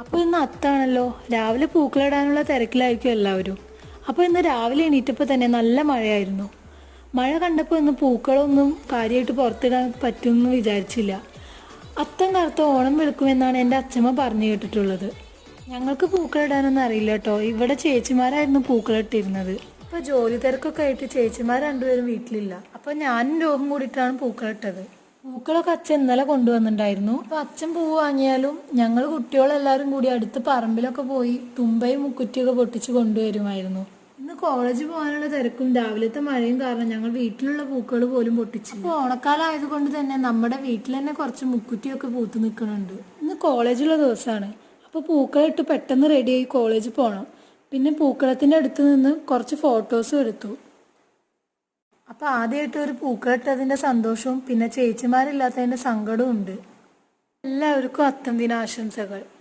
അപ്പോൾ ഇന്ന് അത്താണല്ലോ, രാവിലെ പൂക്കളിടാനുള്ള തിരക്കിലായിരിക്കും എല്ലാവരും. അപ്പോൾ ഇന്ന് രാവിലെ എണീറ്റപ്പോൾ തന്നെ നല്ല മഴയായിരുന്നു. മഴ കണ്ടപ്പോൾ ഇന്ന് പൂക്കളൊന്നും കാര്യമായിട്ട് പുറത്തിടാൻ പറ്റുമെന്ന് വിചാരിച്ചില്ല. അത്തം കറുത്ത ഓണം വെളുക്കുമെന്നാണ് എൻ്റെ അച്ഛമ്മ പറഞ്ഞു കേട്ടിട്ടുള്ളത്. ഞങ്ങൾക്ക് പൂക്കളിടാനൊന്നും അറിയില്ല കേട്ടോ. ഇവിടെ ചേച്ചിമാരായിരുന്നു പൂക്കളിട്ടിരുന്നത്. ഇപ്പോൾ ജോലി തിരക്കൊക്കെ ആയിട്ട് ചേച്ചിമാർ രണ്ടുപേരും വീട്ടിലില്ല. അപ്പോൾ ഞാനും രോഹം കൂടിയിട്ടാണ് പൂക്കളിട്ടത്. പൂക്കളൊക്കെ അച്ഛൻ ഇന്നലെ കൊണ്ടുവന്നിട്ടുണ്ടായിരുന്നു. അപ്പൊ അച്ഛൻ പൂവ് വാങ്ങിയാലും ഞങ്ങൾ കുട്ടികളെല്ലാവരും കൂടി അടുത്ത് പറമ്പിലൊക്കെ പോയി തുമ്പയും മുക്കുറ്റിയൊക്കെ പൊട്ടിച്ച് കൊണ്ടുവരുമായിരുന്നു. ഇന്ന് കോളേജിൽ പോകാനുള്ള തിരക്കും രാവിലത്തെ മഴയും കാരണം ഞങ്ങൾ വീട്ടിലുള്ള പൂക്കൾ പോലും പൊട്ടിച്ചു. അപ്പോൾ ഓണക്കാലം ആയതുകൊണ്ട് തന്നെ നമ്മുടെ വീട്ടിൽ തന്നെ കുറച്ച് മുക്കുറ്റിയൊക്കെ പൂത്ത് നിൽക്കുന്നുണ്ട്. ഇന്ന് കോളേജുള്ള ദിവസമാണ്. അപ്പോൾ പൂക്കളിട്ട് പെട്ടെന്ന് റെഡിയായി കോളേജിൽ പോകണം. പിന്നെ പൂക്കളത്തിൻ്റെ അടുത്ത് നിന്ന് കുറച്ച് ഫോട്ടോസും എടുത്തു. അപ്പോൾ ആദ്യമായിട്ട് ഒരു പൂക്കളിട്ടതിൻ്റെ സന്തോഷവും പിന്നെ ചേച്ചിമാരില്ലാത്തതിൻ്റെ സങ്കടവും ഉണ്ട്. എല്ലാവർക്കും അത്തം ദിനാശംസകൾ.